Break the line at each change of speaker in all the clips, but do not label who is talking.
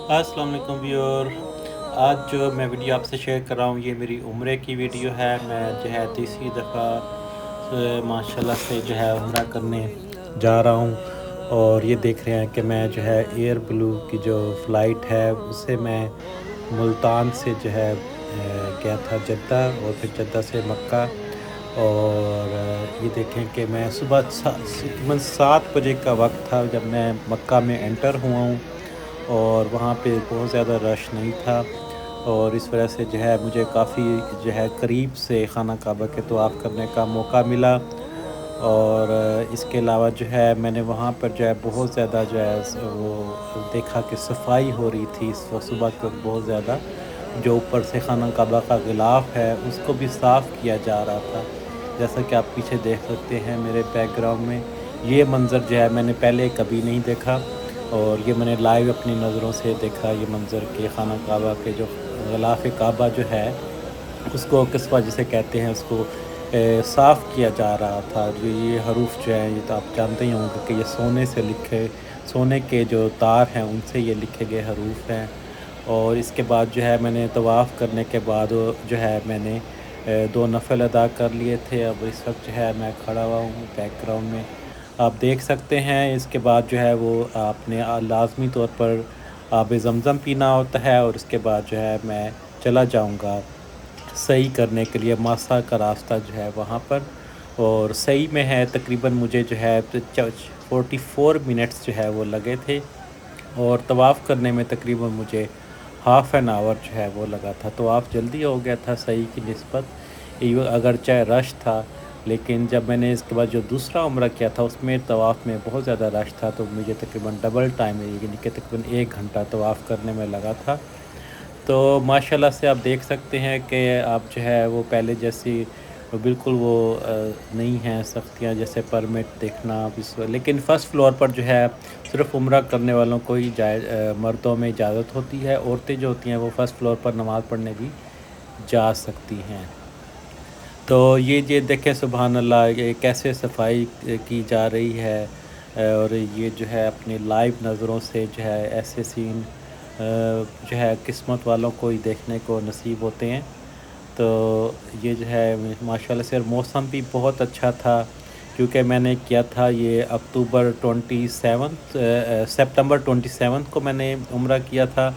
अस्सलाम वालेकुम व्यूअर। आज जो मैं वीडियो आपसे शेयर कर रहा हूँ ये मेरी उम्रे की वीडियो है। मैं जो है तीसरी दफ़ा माशाल्लाह से जो है उम्रा करने जा रहा हूँ। और ये देख रहे हैं कि मैं जो है एयर ब्लू की जो फ़्लाइट है उससे मैं मुल्तान से जो है गया था जद्दा और फिर जद्दा से मक्का। और ये देखें कि मैं सुबह तकरीबन 7 बजे का वक्त था जब मैं मक्का में एंटर हुआ हूँ। और वहाँ पे बहुत ज़्यादा रश नहीं था और इस वजह से जो है मुझे काफ़ी जो है करीब से खाना काबा के तवाफ़ करने का मौका मिला। और इसके अलावा जो है मैंने वहाँ पर जो है बहुत ज़्यादा जो है वो देखा कि सफाई हो रही थी इस वक्त सुबह के वक्त बहुत ज़्यादा। जो ऊपर से खाना काबा का गिलाफ है उसको भी साफ़ किया जा रहा था। जैसा कि आप पीछे देख सकते हैं मेरे बैकग्राउंड में, ये मंज़र जो है मैंने पहले कभी नहीं देखा। और ये मैंने लाइव अपनी नज़रों से देखा ये मंज़र के खाना काबा के जो ग़िलाफ़ काबा जो है उसको किस्वा जिसे कहते हैं उसको साफ़ किया जा रहा था। जो ये हरूफ जो है ये तो आप जानते ही होंगे कि ये सोने से लिखे, सोने के जो तार हैं उनसे ये लिखे गए हरूफ हैं। और इसके बाद जो है मैंने तवाफ़ करने के बाद जो है मैंने 2 नफ़ल अदा कर लिए थे। अब इस वक्त जो है मैं खड़ा हुआ हूँ बैकग्राउंड में, आप देख सकते हैं। इसके बाद जो है वो आपने लाज़मी तौर पर आब ज़मज़म पीना होता है और उसके बाद जो है मैं चला जाऊँगा सही करने के लिए मासा का रास्ता जो है वहाँ पर। और सही में है तकरीबन मुझे जो है 44 मिनट्स जो है वो लगे थे। और तवाफ़ करने में तकरीबन मुझे हाफ़ एन आवर जो है वो लगा था। तवाफ़ जल्दी हो गया था सही की निस्बत, अगर चाहे रश था। लेकिन जब मैंने इसके बाद जो दूसरा उम्रा किया था उसमें तवाफ़ में बहुत ज़्यादा रश था तो मुझे तकरीबन डबल टाइम यानी कि तकरीबन 1 घंटा तवाफ़ करने में लगा था। तो माशाल्लाह से आप देख सकते हैं कि आप जो है वो पहले जैसी बिल्कुल वो नहीं हैं सख्तियाँ, जैसे परमिट देखना आप इस लेकिन फ़र्स्ट फ्लोर पर जो है सिर्फ़ उम्रा करने वालों को ही मर्दों में इजाज़त होती है। औरतें जो होती हैं वो फ़र्स्ट फ्लोर पर नमाज़ पढ़ने भी जा सकती हैं। तो ये देखें सुबहान अल्लाह ये कैसे सफाई की जा रही है। और ये जो है अपनी लाइव नज़रों से जो है ऐसे सीन जो है किस्मत वालों को ही देखने को नसीब होते हैं। तो ये जो है माशाल्लाह से, और मौसम भी बहुत अच्छा था क्योंकि मैंने किया था ये अक्टूबर 27 सितंबर 27 को मैंने उम्रा किया था।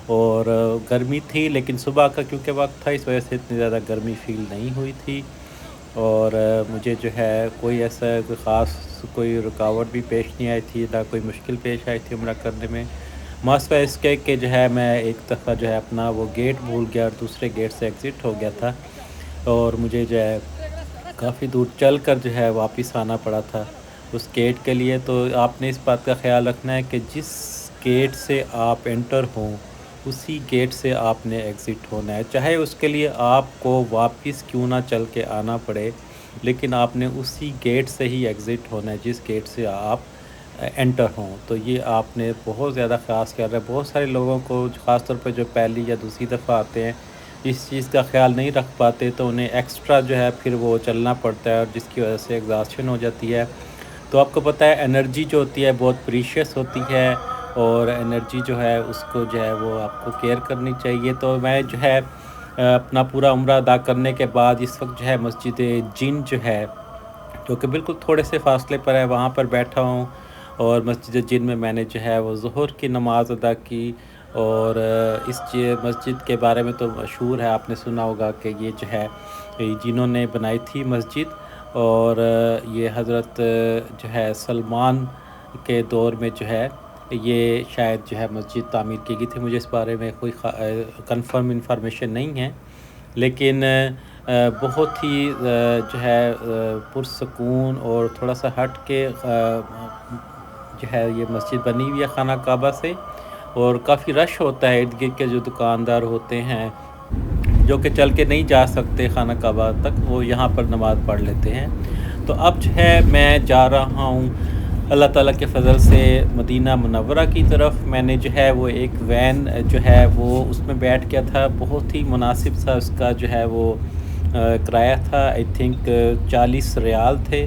और गर्मी थी लेकिन सुबह का क्योंकि वक्त था इस वजह से इतनी ज़्यादा गर्मी फ़ील नहीं हुई थी। और मुझे जो है कोई ऐसा कोई ख़ास कोई रुकावट भी पेश नहीं आई थी, ना कोई मुश्किल पेश आई थी उम्रा करने में। मसला इसके कि जो है मैं एक दफ़ा जो है अपना वो गेट भूल गया और दूसरे गेट से एग्ज़िट हो गया था। और मुझे जो है काफ़ी दूर चल कर जो है वापस आना पड़ा था उस गेट के लिए। तो आपने इस बात का ख़्याल रखना है कि जिस गेट से आप एंटर हों उसी गेट से आपने एग्ज़िट होना है, चाहे उसके लिए आपको वापस क्यों ना चल के आना पड़े, लेकिन आपने उसी गेट से ही एग्ज़िट होना है जिस गेट से आप एंटर हों। तो ये आपने बहुत ज़्यादा ख़ास ख्याल रहा। बहुत सारे लोगों को ख़ास तौर पे जो पहली या दूसरी दफ़ा आते हैं इस चीज़ का ख़्याल नहीं रख पाते तो उन्हें एक्स्ट्रा जो है फिर वो चलना पड़ता है और जिसकी वजह से एग्ज़ॉस्शन हो जाती है। तो आपको पता है एनर्जी जो होती है बहुत प्रीशियस होती है और एनर्जी जो है उसको जो है वो आपको केयर करनी चाहिए। तो मैं जो है अपना पूरा उम्रा अदा करने के बाद इस वक्त जो है मस्जिद जिन जो है जो कि बिल्कुल थोड़े से फासले पर है वहाँ पर बैठा हूँ। और मस्जिद जिन में मैंने जो है वो ज़ुहर की नमाज़ अदा की। और इस मस्जिद के बारे में तो मशहूर है, आपने सुना होगा कि ये जो है जिन्होंने बनाई थी मस्जिद। और ये हज़रत जो है सलमान के दौर में जो है ये शायद जो है मस्जिद तामीर की गई थी। मुझे इस बारे में कोई कंफर्म इंफॉर्मेशन नहीं है, लेकिन बहुत ही जो है पुरसकून और थोड़ा-सा हट के जो है ये मस्जिद बनी हुई है खाना काबा से। और काफ़ी रश होता है, इर्द-गिर्द के जो दुकानदार होते हैं, जो कि चल के नहीं जा सकते खाना काबा तक, वो यहाँ पर नमाज़ पढ़ लेते हैं। तो अब जो है मैं जा रहा हूँ अल्लाह ताला के फ़ज़ल से मदीना मुनव्वरा की तरफ। मैंने जो है वो एक वैन जो है वो उसमें बैठ गया था, बहुत ही मुनासिब सा उसका जो है वो किराया था। आई थिंक 40 रियाल थे।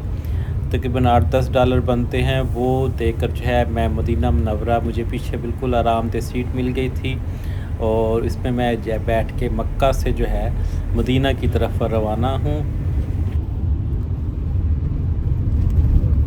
तकरीबन 8-10 डॉलर बनते हैं, वो देकर जो है मैं मदीना मुनव्वरा, मुझे पीछे बिल्कुल आरामदेह सीट मिल गई थी और इसमें मैं बैठ के मक्का से जो है मदीना की तरफ रवाना हूँ।